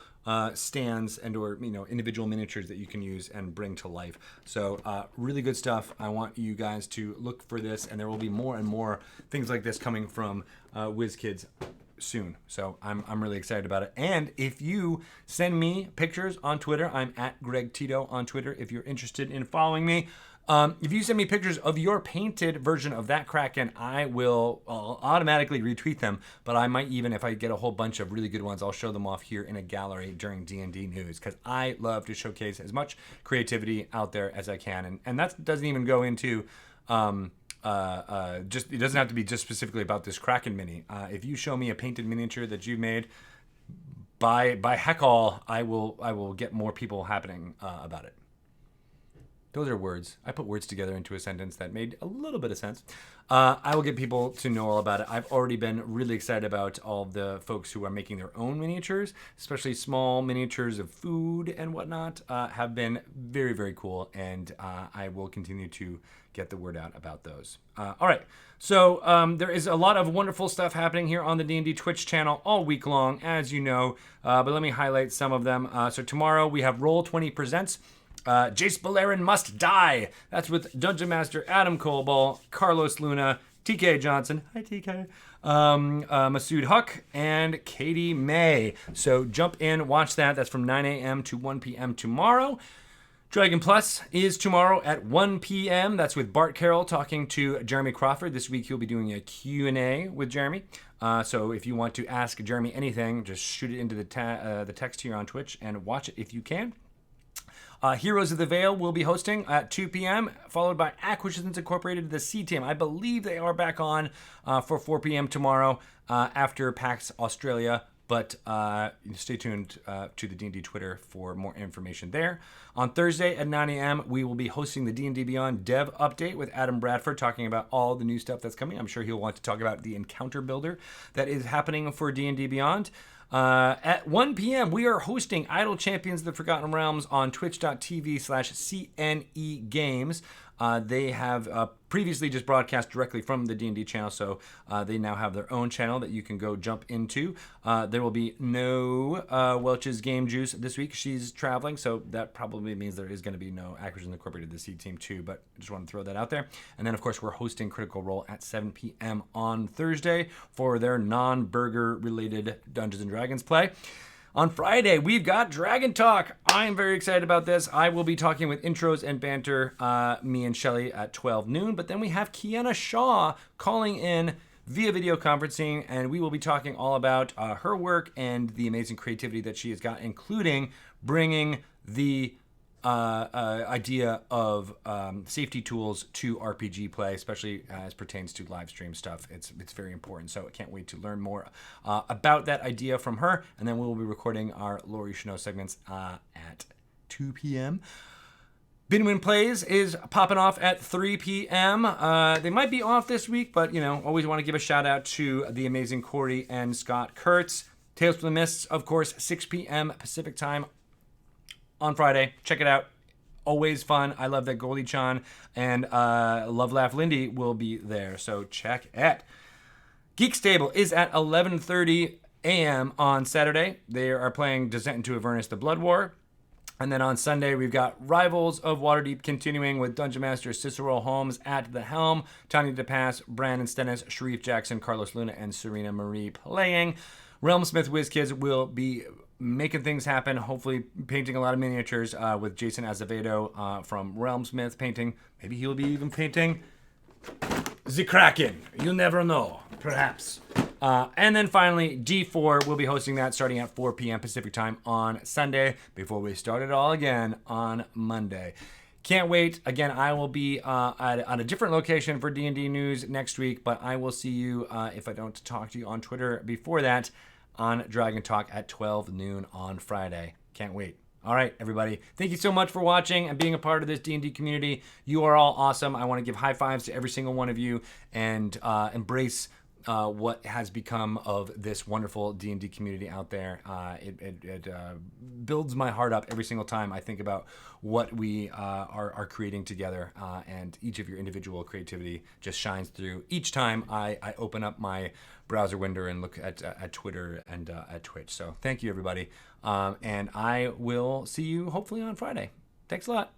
stands and or individual miniatures that you can use and bring to life. So really good stuff. I want you guys to look for this, and there will be more and more things like this coming from WizKids soon. So I'm really excited about it. And if you send me pictures on Twitter, I'm at Greg Tito on Twitter. If you're interested in following me. If you send me pictures of your painted version of that Kraken, I'll automatically retweet them. But I might even, if I get a whole bunch of really good ones, I'll show them off here in a gallery during D&D News. Because I love to showcase as much creativity out there as I can. And that doesn't even go into it doesn't have to be just specifically about this Kraken mini. If you show me a painted miniature that you've made, by heck all, I will get more people happening about it. Those are words. I put words together into a sentence that made a little bit of sense. I will get people to know all about it. I've already been really excited about all the folks who are making their own miniatures, especially small miniatures of food and whatnot, have been very, very cool. And I will continue to get the word out about those. All right. So there is a lot of wonderful stuff happening here on the D&D Twitch channel all week long, as you know. But let me highlight some of them. So tomorrow we have Roll20 Presents. Jace Beleren Must Die. That's with Dungeon Master Adam Colball, Carlos Luna, TK Johnson, hi TK, Masood Huck, and Katie May. So jump in, watch that. That's from 9 a.m. to 1 p.m. tomorrow. Dragon Plus is tomorrow at 1 p.m. That's with Bart Carroll talking to Jeremy Crawford. This week he'll be doing a Q&A with Jeremy. So if you want to ask Jeremy anything, just shoot it into the text here on Twitch and watch it if you can. Heroes of the Veil will be hosting at 2 p.m., followed by Acquisitions Incorporated, the C-Team. I believe they are back on for 4 p.m. tomorrow after PAX Australia, but stay tuned to the D&D Twitter for more information there. On Thursday at 9 a.m., we will be hosting the D&D Beyond Dev Update with Adam Bradford, talking about all the new stuff that's coming. I'm sure he'll want to talk about the Encounter Builder that is happening for D&D Beyond. At 1 p.m., we are hosting Idle Champions of the Forgotten Realms on twitch.tv/CNE Games. They have previously just broadcast directly from the D&D channel, so they now have their own channel that you can go jump into. There will be no Welch's Game Juice this week. She's traveling, so that probably means there is going to be no Acquisitions Incorporated, the C Team too, but I just want to throw that out there. And then, of course, we're hosting Critical Role at 7 p.m. on Thursday for their non-burger related Dungeons & Dragons play. On Friday, we've got Dragon Talk. I'm very excited about this. I will be talking with Intros and Banter, me and Shelly at 12 noon. But then we have Kiana Shaw calling in via video conferencing, and we will be talking all about her work and the amazing creativity that she has got, including bringing the idea of safety tools to RPG play, especially as pertains to live stream stuff. It's very important, so I can't wait to learn more about that idea from her. And then we will be recording our Lore You Should Know segments at 2 p.m. Binwin Plays is popping off at 3 p.m. They might be off this week, but always want to give a shout out to the amazing Corey and Scott Kurtz. Tales from the Mists, of course, 6 p.m. Pacific time on Friday. Check it out. Always fun. I love that Goldie Chan and Love Laugh Lindy will be there. So check it. Geek Stable is at 11:30 a.m. on Saturday. They are playing Descent into Avernus, the Blood War. And then on Sunday, we've got Rivals of Waterdeep continuing with Dungeon Master Cicero Holmes at the helm, Tanya DePass, Brandon Stennis, Sharif Jackson, Carlos Luna, and Serena Marie playing. Realmsmith WizKids will be making things happen, hopefully painting a lot of miniatures with Jason Azevedo from Realmsmith painting. Maybe he'll be even painting the Kraken. You never know, perhaps. And then finally, D4 will be hosting that starting at 4 p.m. Pacific time on Sunday before we start it all again on Monday. Can't wait. Again, I will be on a different location for D&D news next week, but I will see you, if I don't talk to you on Twitter before that, on Dragon Talk at 12 noon on Friday. Can't wait. All right, everybody. Thank you so much for watching and being a part of this D&D community. You are all awesome. I want to give high fives to every single one of you and embrace what has become of this wonderful D&D community out there. It builds my heart up every single time I think about what we are creating together, and each of your individual creativity just shines through each time I open up my browser window and look at Twitter and at Twitch. So thank you, everybody, and I will see you hopefully on Friday. Thanks a lot.